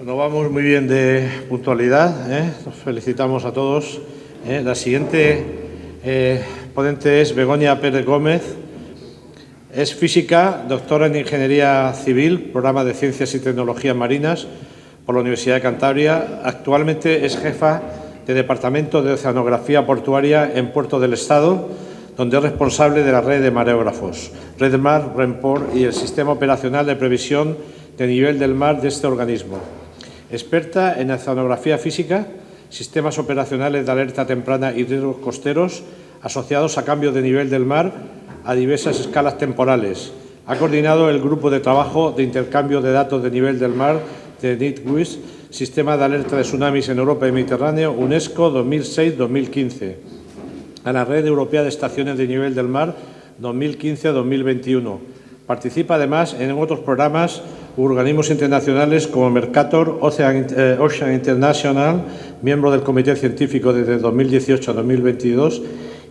Bueno, vamos muy bien de puntualidad, Nos felicitamos a todos. La siguiente ponente es Begoña Pérez Gómez. Es física, doctora en Ingeniería Civil, programa de Ciencias y Tecnologías Marinas por la Universidad de Cantabria. Actualmente es jefa de Departamento de Oceanografía Portuaria en Puerto del Estado, donde es responsable de la red de mareógrafos, REDMAR, REMPOR y el sistema operacional de previsión de nivel del mar de este organismo. Experta en oceanografía física, sistemas operacionales de alerta temprana y riesgos costeros asociados a cambios de nivel del mar a diversas escalas temporales. Ha coordinado el grupo de trabajo de intercambio de datos de nivel del mar de NITWIS, Sistema de Alerta de Tsunamis en Europa y Mediterráneo, UNESCO 2006-2015, a la Red Europea de Estaciones de Nivel del Mar 2015-2021. Participa además en otros programas u organismos internacionales como Mercator, Ocean International, miembro del Comité Científico desde 2018 a 2022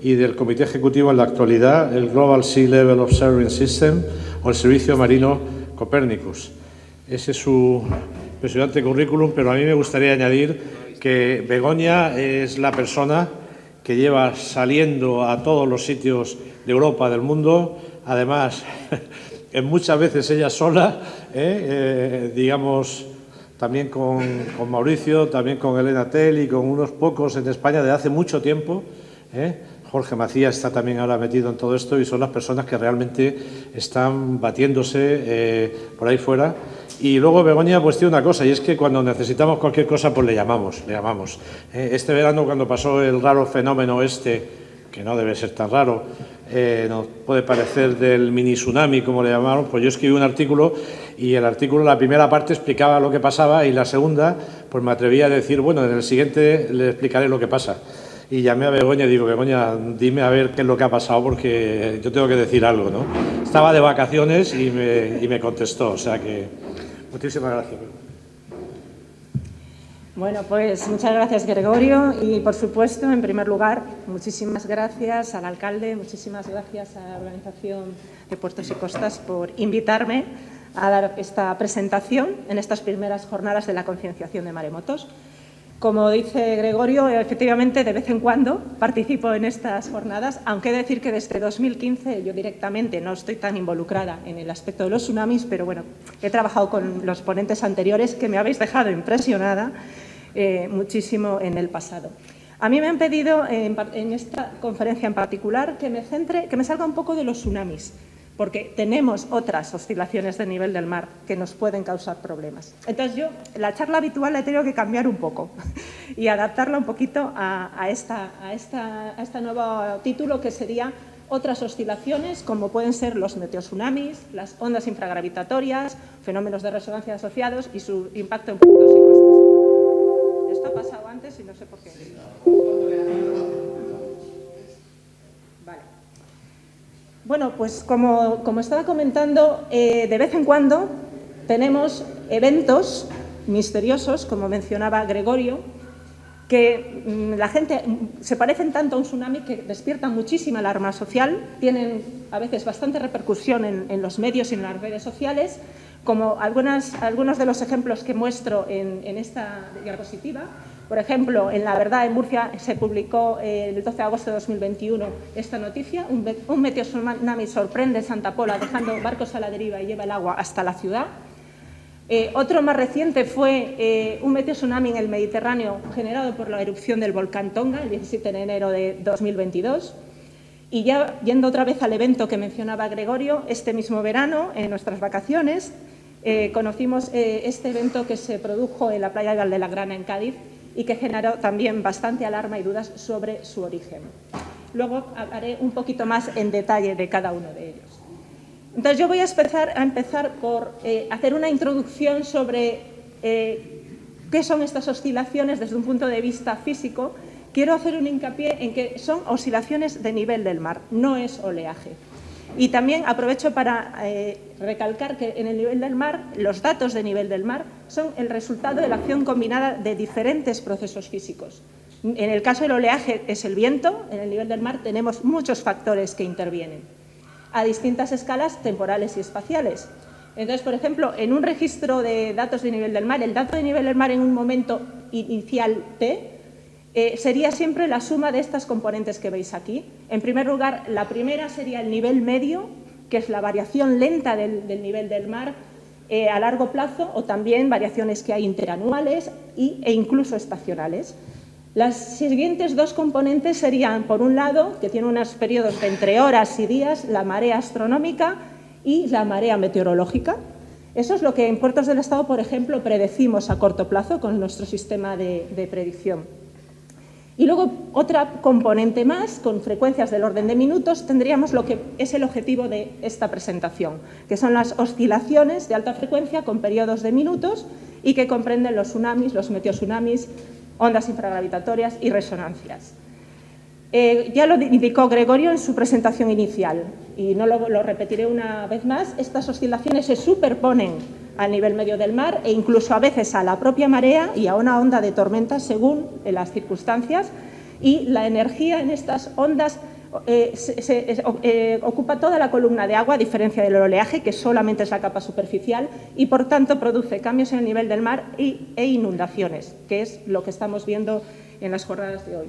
y del Comité Ejecutivo en la actualidad, el Global Sea Level Observing System o el Servicio Marino Copernicus. Ese es su impresionante currículum, pero a mí me gustaría añadir que Begoña es la persona que lleva saliendo a todos los sitios de Europa, del mundo, además, muchas veces ella sola, digamos, también con Mauricio, también con Elena Tell y con unos pocos en España desde hace mucho tiempo. Jorge Macías está también ahora metido en todo esto y son las personas que realmente están batiéndose por ahí fuera. Y luego Begoña pues tiene una cosa, y es que cuando necesitamos cualquier cosa pues le llamamos. Este verano, cuando pasó el raro fenómeno que no debe ser tan raro, nos puede parecer del mini tsunami, como le llamaron, pues yo escribí un artículo y el artículo, la primera parte explicaba lo que pasaba y la segunda pues me atreví a decir, bueno, en el siguiente le explicaré lo que pasa. Y llamé a Begoña y digo, Begoña, dime a ver qué es lo que ha pasado porque yo tengo que decir algo, ¿no? Estaba de vacaciones y me contestó, o sea que muchísimas gracias. Bueno, pues muchas gracias, Gregorio, y por supuesto, en primer lugar, muchísimas gracias al alcalde, muchísimas gracias a la Organización de Puertos y Costas por invitarme a dar esta presentación en estas primeras jornadas de la concienciación de maremotos. Como dice Gregorio, efectivamente, de vez en cuando participo en estas jornadas, aunque he de decir que desde 2015 yo directamente no estoy tan involucrada en el aspecto de los tsunamis, pero bueno, he trabajado con los ponentes anteriores que me habéis dejado impresionada muchísimo en el pasado. A mí me han pedido en esta conferencia en particular que me salga un poco de los tsunamis, porque tenemos otras oscilaciones de nivel del mar que nos pueden causar problemas. Entonces yo, la charla habitual la he tenido que cambiar un poco y adaptarla un poquito a este nuevo título, que sería otras oscilaciones, como pueden ser los meteotsunamis, las ondas infragravitatorias, fenómenos de resonancia asociados y su impacto en puntos y costas. Esto ha pasado antes y no sé por qué. Bueno, pues como estaba comentando, de vez en cuando tenemos eventos misteriosos, como mencionaba Gregorio, que la gente se parecen tanto a un tsunami que despiertan muchísima alarma social, tienen a veces bastante repercusión en los medios y en las redes sociales, como algunos de los ejemplos que muestro en esta diapositiva. Por ejemplo, en La Verdad, en Murcia, se publicó el 12 de agosto de 2021 esta noticia. Un meteotsunami sorprende Santa Pola, dejando barcos a la deriva y lleva el agua hasta la ciudad. Otro más reciente fue un meteotsunami en el Mediterráneo generado por la erupción del volcán Tonga, el 17 de enero de 2022. Y ya yendo otra vez al evento que mencionaba Gregorio, este mismo verano, en nuestras vacaciones, conocimos este evento que se produjo en la playa de Valdelagrana, en Cádiz, y que generó también bastante alarma y dudas sobre su origen. Luego hablaré un poquito más en detalle de cada uno de ellos. Entonces yo voy a empezar por hacer una introducción sobre qué son estas oscilaciones desde un punto de vista físico. Quiero hacer un hincapié en que son oscilaciones de nivel del mar, no es oleaje. Y también aprovecho para recalcar que en el nivel del mar, los datos de nivel del mar son el resultado de la acción combinada de diferentes procesos físicos. En el caso del oleaje es el viento, en el nivel del mar tenemos muchos factores que intervienen a distintas escalas temporales y espaciales. Entonces, por ejemplo, en un registro de datos de nivel del mar, el dato de nivel del mar en un momento inicial T sería siempre la suma de estas componentes que veis aquí. En primer lugar, la primera sería el nivel medio, que es la variación lenta del nivel del mar a largo plazo, o también variaciones que hay interanuales e incluso estacionales. Las siguientes dos componentes serían, por un lado, que tiene unos periodos de entre horas y días, la marea astronómica y la marea meteorológica. Eso es lo que en puertos del Estado, por ejemplo, predecimos a corto plazo con nuestro sistema de predicción. Y luego, otra componente más, con frecuencias del orden de minutos, tendríamos lo que es el objetivo de esta presentación, que son las oscilaciones de alta frecuencia con periodos de minutos y que comprenden los tsunamis, los meteotsunamis, ondas infragravitatorias y resonancias. Ya lo indicó Gregorio en su presentación inicial y no lo repetiré una vez más. Estas oscilaciones se superponen al nivel medio del mar e incluso a veces a la propia marea y a una onda de tormenta según las circunstancias, y la energía en estas ondas ocupa toda la columna de agua, a diferencia del oleaje, que solamente es la capa superficial, y por tanto produce cambios en el nivel del mar e inundaciones, que es lo que estamos viendo en las jornadas de hoy.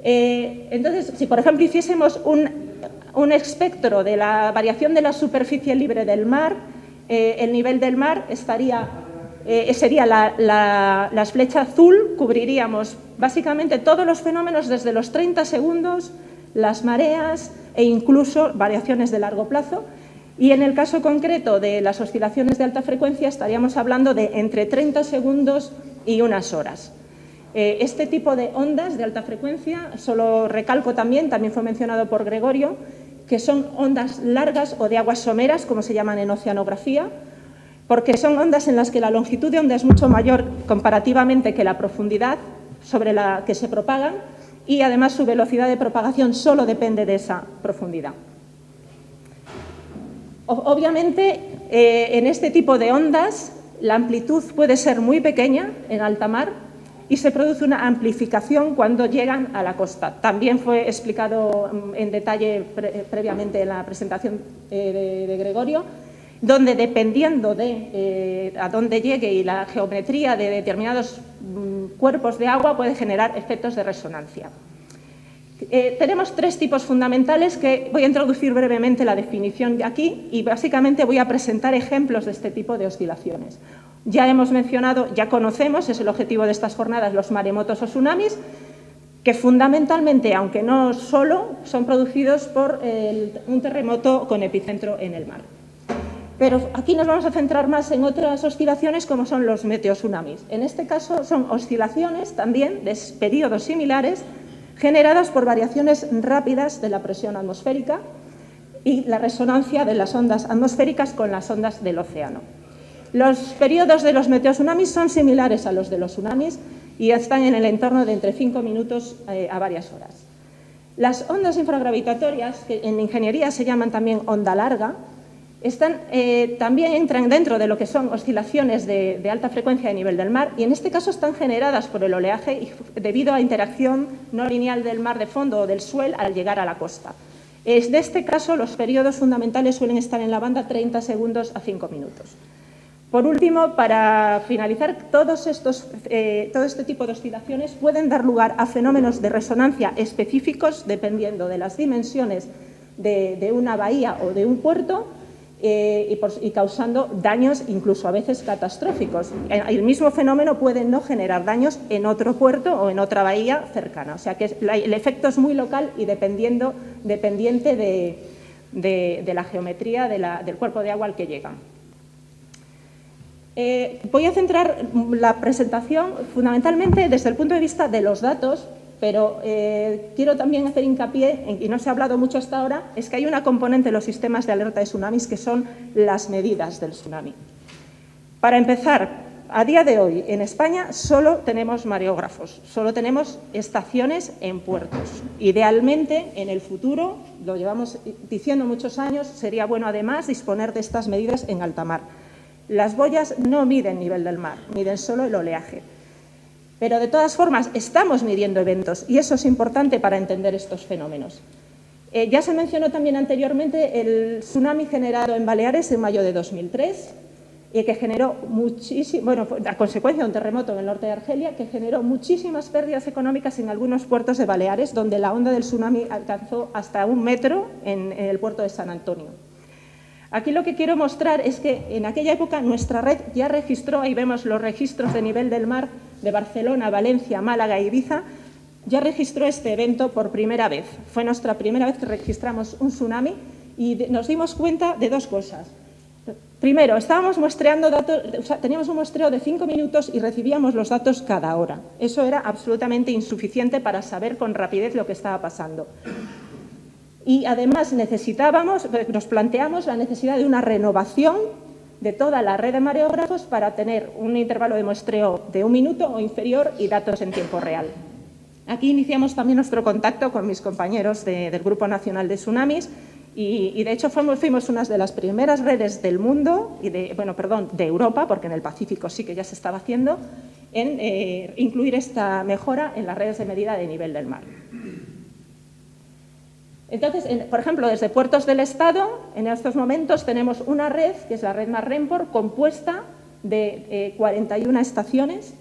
Entonces, si por ejemplo hiciésemos un espectro de la variación de la superficie libre del mar, el nivel del mar sería la flecha azul, cubriríamos básicamente todos los fenómenos desde los 30 segundos, las mareas e incluso variaciones de largo plazo. Y en el caso concreto de las oscilaciones de alta frecuencia estaríamos hablando de entre 30 segundos y unas horas. Este tipo de ondas de alta frecuencia, solo recalco también fue mencionado por Gregorio, que son ondas largas o de aguas someras, como se llaman en oceanografía, porque son ondas en las que la longitud de onda es mucho mayor comparativamente que la profundidad sobre la que se propagan, y además su velocidad de propagación solo depende de esa profundidad. Obviamente, en este tipo de ondas, la amplitud puede ser muy pequeña en alta mar y se produce una amplificación cuando llegan a la costa. También fue explicado en detalle previamente en la presentación de Gregorio, donde dependiendo de a dónde llegue y la geometría de determinados cuerpos de agua puede generar efectos de resonancia. Tenemos tres tipos fundamentales que voy a introducir brevemente la definición de aquí y básicamente voy a presentar ejemplos de este tipo de oscilaciones. Ya hemos mencionado, ya conocemos, es el objetivo de estas jornadas, los maremotos o tsunamis, que fundamentalmente, aunque no solo, son producidos por un terremoto con epicentro en el mar. Pero aquí nos vamos a centrar más en otras oscilaciones como son los meteotsunamis. En este caso son oscilaciones también de periodos similares generadas por variaciones rápidas de la presión atmosférica y la resonancia de las ondas atmosféricas con las ondas del océano. Los periodos de los meteotsunamis son similares a los de los tsunamis y están en el entorno de entre 5 minutos a varias horas. Las ondas infragravitatorias, que en ingeniería se llaman también onda larga, también entran dentro de lo que son oscilaciones de alta frecuencia a nivel del mar y en este caso están generadas por el oleaje y debido a interacción no lineal del mar de fondo o del swell al llegar a la costa. En este caso, los periodos fundamentales suelen estar en la banda 30 segundos a 5 minutos. Por último, para finalizar, todo este tipo de oscilaciones pueden dar lugar a fenómenos de resonancia específicos dependiendo de las dimensiones de una bahía o de un puerto y causando daños incluso a veces catastróficos. El mismo fenómeno puede no generar daños en otro puerto o en otra bahía cercana. O sea que el efecto es muy local y dependiente de la geometría del cuerpo de agua al que llegan. Voy a centrar la presentación fundamentalmente desde el punto de vista de los datos, pero quiero también hacer hincapié, y no se ha hablado mucho hasta ahora, es que hay una componente en los sistemas de alerta de tsunamis que son las medidas del tsunami. Para empezar, a día de hoy en España solo tenemos mareógrafos, solo tenemos estaciones en puertos. Idealmente, en el futuro, lo llevamos diciendo muchos años, sería bueno además disponer de estas medidas en alta mar. Las boyas no miden nivel del mar, miden solo el oleaje. Pero de todas formas estamos midiendo eventos y eso es importante para entender estos fenómenos. Ya se mencionó también anteriormente el tsunami generado en Baleares en mayo de 2003, que generó muchísimo, bueno, a consecuencia de un terremoto en el norte de Argelia, que generó muchísimas pérdidas económicas en algunos puertos de Baleares, donde la onda del tsunami alcanzó hasta 1 metro en el puerto de San Antonio. Aquí lo que quiero mostrar es que en aquella época nuestra red ya registró, ahí vemos los registros de nivel del mar de Barcelona, Valencia, Málaga e Ibiza, ya registró este evento por primera vez. Fue nuestra primera vez que registramos un tsunami y nos dimos cuenta de dos cosas. Primero, estábamos muestreando datos, teníamos un muestreo de 5 minutos y recibíamos los datos cada hora. Eso era absolutamente insuficiente para saber con rapidez lo que estaba pasando. Y además nos planteamos la necesidad de una renovación de toda la red de mareógrafos para tener un intervalo de muestreo de 1 minuto o inferior y datos en tiempo real. Aquí iniciamos también nuestro contacto con mis compañeros del Grupo Nacional de Tsunamis y de hecho fuimos una de las primeras redes del mundo, de Europa, porque en el Pacífico sí que ya se estaba haciendo, en incluir esta mejora en las redes de medida de nivel del mar. Entonces, por ejemplo, desde Puertos del Estado, en estos momentos tenemos una red, que es la red Mar-Remport, compuesta de 41 estaciones.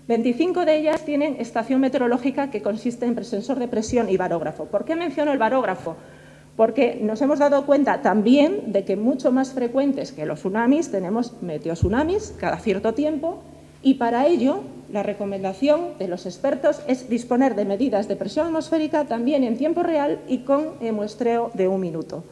25 de ellas tienen estación meteorológica que consiste en sensor de presión y barógrafo. ¿Por qué menciono el barógrafo? Porque nos hemos dado cuenta también de que mucho más frecuentes que los tsunamis tenemos meteotsunamis cada cierto tiempo y para ello la recomendación de los expertos es disponer de medidas de presión atmosférica también en tiempo real y con muestreo de 1 minuto.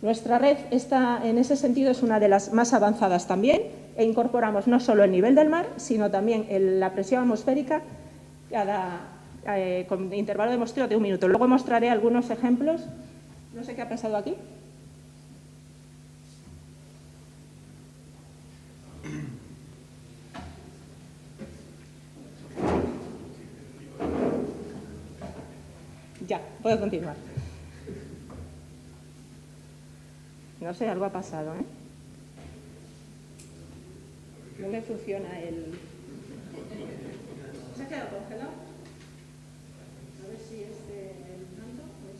Nuestra red en ese sentido es una de las más avanzadas también e incorporamos no solo el nivel del mar, sino también la presión atmosférica con intervalo de muestreo de 1 minuto. Luego mostraré algunos ejemplos. No sé qué ha pasado aquí. Ya, puedo continuar. No sé, algo ha pasado, ¿eh? No me funciona el... ¿Se ha quedado congelado? A ver si el mando o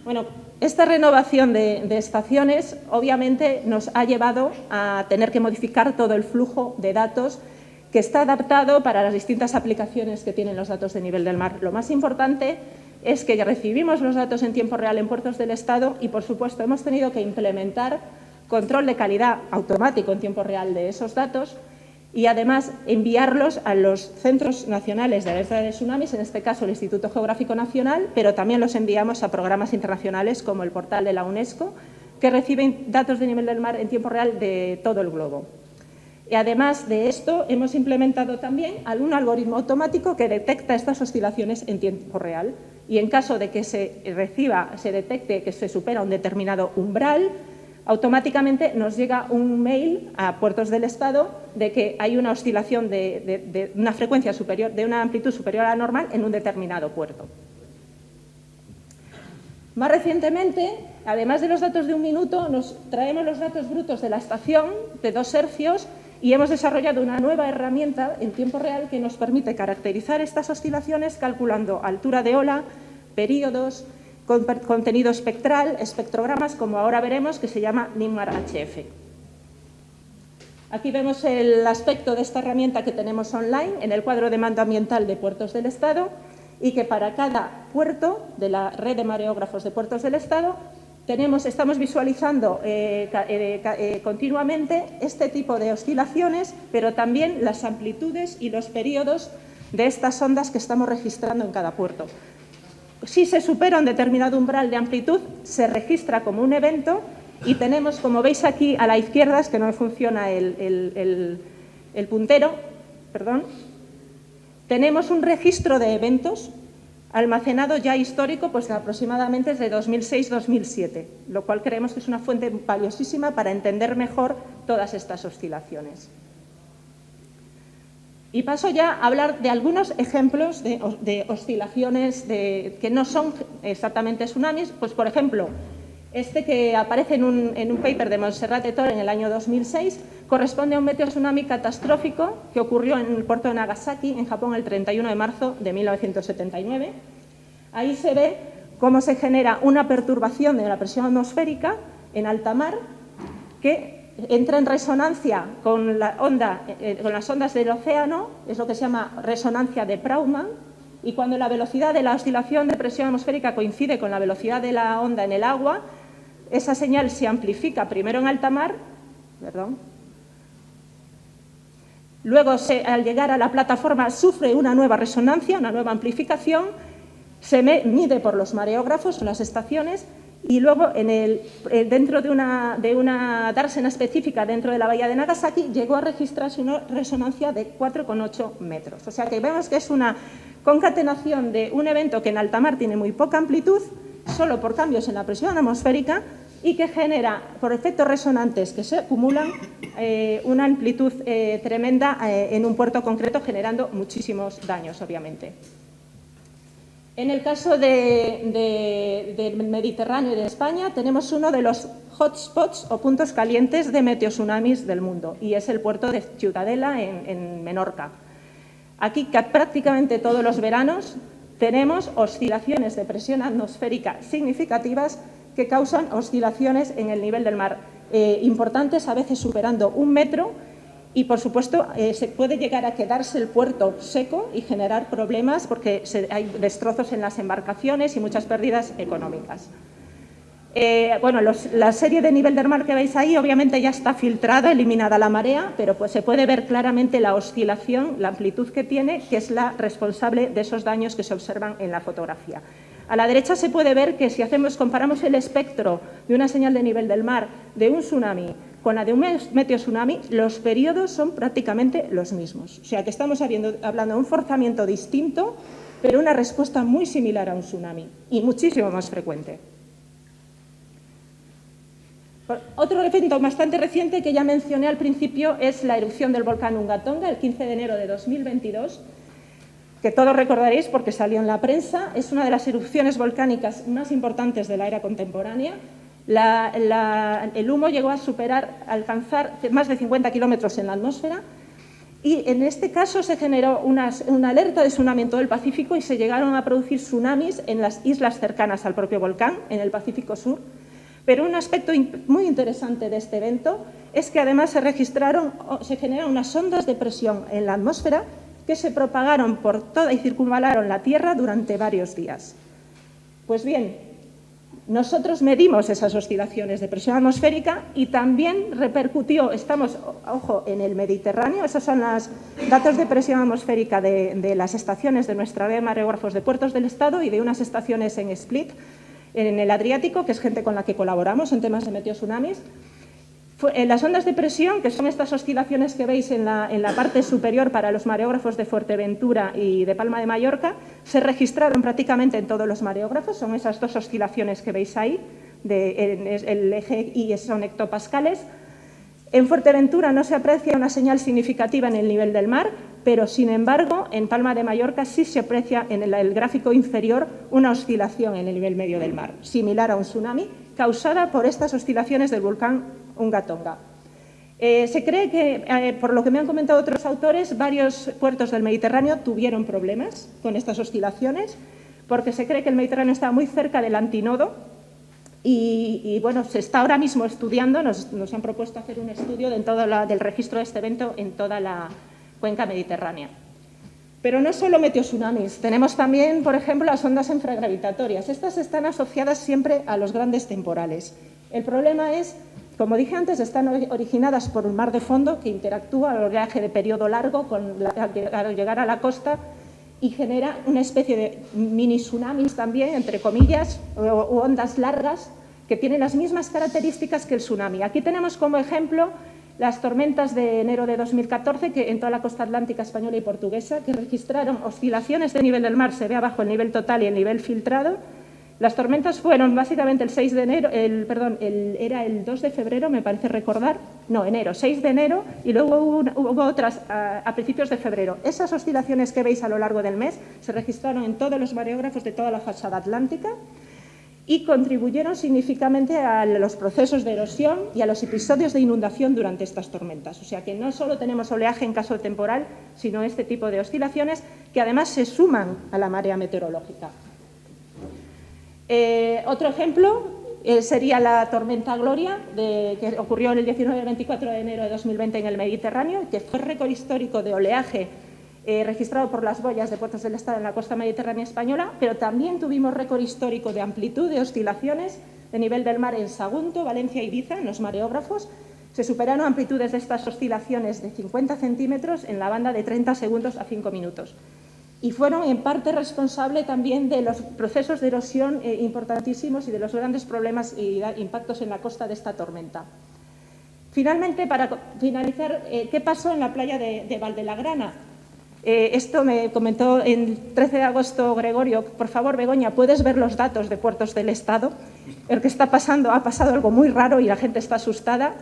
Bueno, esta renovación de estaciones obviamente nos ha llevado a tener que modificar todo el flujo de datos que está adaptado para las distintas aplicaciones que tienen los datos de nivel del mar. Lo más importante es que ya recibimos los datos en tiempo real en Puertos del Estado y, por supuesto, hemos tenido que implementar control de calidad automático en tiempo real de esos datos y, además, enviarlos a los centros nacionales de alerta de tsunamis, en este caso el Instituto Geográfico Nacional, pero también los enviamos a programas internacionales como el portal de la UNESCO, que reciben datos de nivel del mar en tiempo real de todo el globo. Y además de esto, hemos implementado también algún algoritmo automático que detecta estas oscilaciones en tiempo real y en caso de que se detecte que se supera un determinado umbral, automáticamente nos llega un mail a Puertos del Estado de que hay una oscilación de una frecuencia superior, de una amplitud superior a la normal en un determinado puerto. Más recientemente, además de los datos de 1 minuto, nos traemos los datos brutos de la estación de 2 hercios y hemos desarrollado una nueva herramienta en tiempo real que nos permite caracterizar estas oscilaciones calculando altura de ola, períodos, contenido espectral, espectrogramas, como ahora veremos, que se llama NIMR-HF. Aquí vemos el aspecto de esta herramienta que tenemos online en el cuadro de mando ambiental de Puertos del Estado y que para cada puerto de la red de mareógrafos de Puertos del Estado estamos visualizando continuamente este tipo de oscilaciones, pero también las amplitudes y los periodos de estas ondas que estamos registrando en cada puerto. Si se supera un determinado umbral de amplitud, se registra como un evento y tenemos, como veis aquí a la izquierda, es que no me funciona el puntero, perdón, tenemos un registro de eventos almacenado ya histórico, pues aproximadamente desde 2006-2007, lo cual creemos que es una fuente valiosísima para entender mejor todas estas oscilaciones. Y paso ya a hablar de algunos ejemplos de oscilaciones que no son exactamente tsunamis. Pues, por ejemplo, este que aparece en un paper de Montserrat et al. En el año 2006, corresponde a un meteotsunami catastrófico que ocurrió en el puerto de Nagasaki, en Japón, el 31 de marzo de 1979. Ahí se ve cómo se genera una perturbación de la presión atmosférica en alta mar que entra en resonancia con las ondas del océano, es lo que se llama resonancia de Brauman, y cuando la velocidad de la oscilación de presión atmosférica coincide con la velocidad de la onda en el agua, esa señal se amplifica primero en alta mar, luego al llegar a la plataforma sufre una nueva resonancia, una nueva amplificación, se mide por los mareógrafos o las estaciones y luego dentro de una dársena específica dentro de la bahía de Nagasaki llegó a registrarse una resonancia de 4,8 metros. O sea que vemos que es una concatenación de un evento que en alta mar tiene muy poca amplitud, solo por cambios en la presión atmosférica, y que genera, por efectos resonantes que se acumulan, una amplitud tremenda en un puerto concreto, generando muchísimos daños, obviamente. En el caso del Mediterráneo y de España, tenemos uno de los hotspots o puntos calientes de meteotsunamis del mundo, y es el puerto de Ciutadella, en Menorca. Aquí, prácticamente todos los veranos, tenemos oscilaciones de presión atmosférica significativas que causan oscilaciones en el nivel del mar importantes, a veces superando 1 metro, y, por supuesto, se puede llegar a quedarse el puerto seco y generar problemas porque hay destrozos en las embarcaciones y muchas pérdidas económicas. Bueno, la serie de nivel del mar que veis ahí obviamente ya está filtrada, eliminada la marea, pero pues se puede ver claramente la oscilación, la amplitud que tiene, que es la responsable de esos daños que se observan en la fotografía. A la derecha se puede ver que si comparamos el espectro de una señal de nivel del mar de un tsunami con la de un meteotsunami, los periodos son prácticamente los mismos. O sea que estamos hablando de un forzamiento distinto, pero una respuesta muy similar a un tsunami y muchísimo más frecuente. Otro evento bastante reciente que ya mencioné al principio es la erupción del volcán Unga Tonga, el 15 de enero de 2022, que todos recordaréis porque salió en la prensa. Es una de las erupciones volcánicas más importantes de la era contemporánea. El humo llegó a alcanzar más de 50 kilómetros en la atmósfera, y en este caso se generó una alerta de tsunami en todo el Pacífico y se llegaron a producir tsunamis en las islas cercanas al propio volcán, en el Pacífico Sur. Pero un aspecto muy interesante de este evento es que además se generaron unas ondas de presión en la atmósfera que se propagaron por toda y circunvalaron la Tierra durante varios días. Pues bien, nosotros medimos esas oscilaciones de presión atmosférica y también repercutió, ojo, en el Mediterráneo. Esos son los datos de presión atmosférica de las estaciones de nuestra red de mareógrafos de puertos del Estado y de unas estaciones en Split, en el Adriático, que es gente con la que colaboramos en temas de meteotsunamis. Las ondas de presión, que son estas oscilaciones que veis en la parte superior para los mareógrafos de Fuerteventura y de Palma de Mallorca, se registraron prácticamente en todos los mareógrafos. Son esas dos oscilaciones que veis ahí, el eje Y son hectopascales. En Fuerteventura no se aprecia una señal significativa en el nivel del mar, pero, sin embargo, en Palma de Mallorca sí se aprecia en el gráfico inferior una oscilación en el nivel medio del mar, similar a un tsunami, causada por estas oscilaciones del volcán Unga Tonga. Se cree que, por lo que me han comentado otros autores, varios puertos del Mediterráneo tuvieron problemas con estas oscilaciones, porque se cree que el Mediterráneo está muy cerca del antinodo. Y bueno, se está ahora mismo estudiando, nos han propuesto hacer un estudio del registro de este evento en toda la cuenca mediterránea. Pero no solo meteotsunamis, tenemos también, por ejemplo, las ondas infragravitatorias. Estas están asociadas siempre a los grandes temporales. El problema es, como dije antes, están originadas por un mar de fondo que interactúa a oleaje de periodo largo al llegar a la costa y genera una especie de mini tsunamis también, entre comillas, u ondas largas que tienen las mismas características que el tsunami. Aquí tenemos como ejemplo las tormentas de enero de 2014, que en toda la costa atlántica española y portuguesa, que registraron oscilaciones de nivel del mar, se ve abajo el nivel total y el nivel filtrado. Las tormentas fueron básicamente el 6 de enero, era el 2 de febrero, me parece recordar, no, enero, 6 de enero, y luego hubo otras a principios de febrero. Esas oscilaciones que veis a lo largo del mes se registraron en todos los mareógrafos de toda la fachada atlántica. y contribuyeron significativamente a los procesos de erosión y a los episodios de inundación durante estas tormentas. O sea que no solo tenemos oleaje en caso de temporal, sino este tipo de oscilaciones que además se suman a la marea meteorológica. Otro ejemplo sería la tormenta Gloria, que ocurrió el 19 y 24 de enero de 2020 en el Mediterráneo, que fue récord histórico de oleaje registrado por las boyas de puertos del Estado en la costa mediterránea española, pero también tuvimos récord histórico de amplitud de oscilaciones de nivel del mar en Sagunto, Valencia y Ibiza, en los mareógrafos. Se superaron amplitudes de estas oscilaciones de 50 centímetros en la banda de 30 segundos a 5 minutos. Y fueron en parte responsables también de los procesos de erosión importantísimos y de los grandes problemas e impactos en la costa de esta tormenta. Finalmente, para finalizar, ¿qué pasó en la playa de Valdelagrana? Esto me comentó el 13 de agosto Gregorio. Por favor, Begoña, ¿puedes ver los datos de puertos del Estado? El que está pasando, ha pasado algo muy raro y la gente está asustada.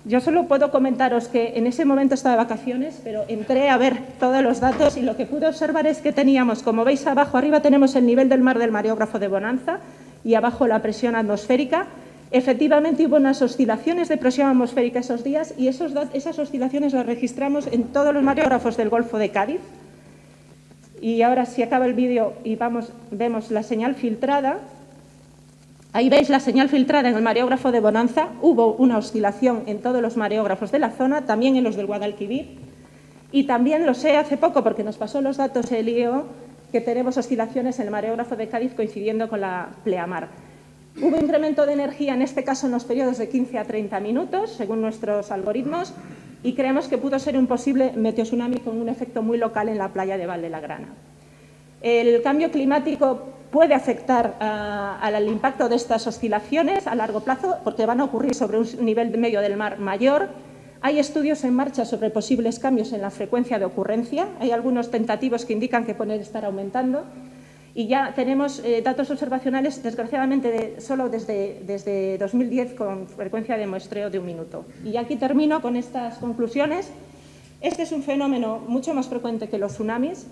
Yo solo puedo comentaros que en ese momento estaba de vacaciones, pero entré a ver todos los datos y lo que pude observar es que teníamos, como veis abajo, arriba tenemos el nivel del mar del mareógrafo de Bonanza y abajo la presión atmosférica. Efectivamente hubo unas oscilaciones de presión atmosférica esos días y esas oscilaciones las registramos en todos los mareógrafos del Golfo de Cádiz. Y ahora, si acaba el vídeo y vemos la señal filtrada, ahí veis la señal filtrada en el mareógrafo de Bonanza. Hubo una oscilación en todos los mareógrafos de la zona, también en los del Guadalquivir. Y también lo sé hace poco, porque nos pasó los datos el IEO, que tenemos oscilaciones en el mareógrafo de Cádiz coincidiendo con la pleamar. Hubo incremento de energía, en este caso en los periodos de 15 a 30 minutos, según nuestros algoritmos, y creemos que pudo ser un posible meteotsunami con un efecto muy local en la playa de Valdelagrana. El cambio climático puede afectar al impacto de estas oscilaciones a largo plazo porque van a ocurrir sobre un nivel medio del mar mayor. Hay estudios en marcha sobre posibles cambios en la frecuencia de ocurrencia. Hay algunos tentativos que indican que pueden estar aumentando. Y ya tenemos datos observacionales, desgraciadamente, solo desde 2010 con frecuencia de muestreo de 1 minuto. Y aquí termino con estas conclusiones. Este es un fenómeno mucho más frecuente que los tsunamis.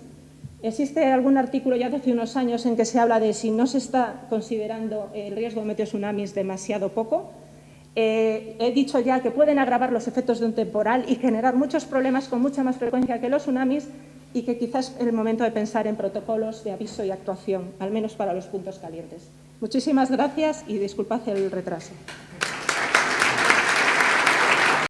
Existe algún artículo ya de hace unos años en que se habla de si no se está considerando el riesgo de meteotsunamis demasiado poco. He dicho ya que pueden agravar los efectos de un temporal y generar muchos problemas con mucha más frecuencia que los tsunamis, y que quizás es el momento de pensar en protocolos de aviso y actuación, al menos para los puntos calientes. Muchísimas gracias y disculpad el retraso.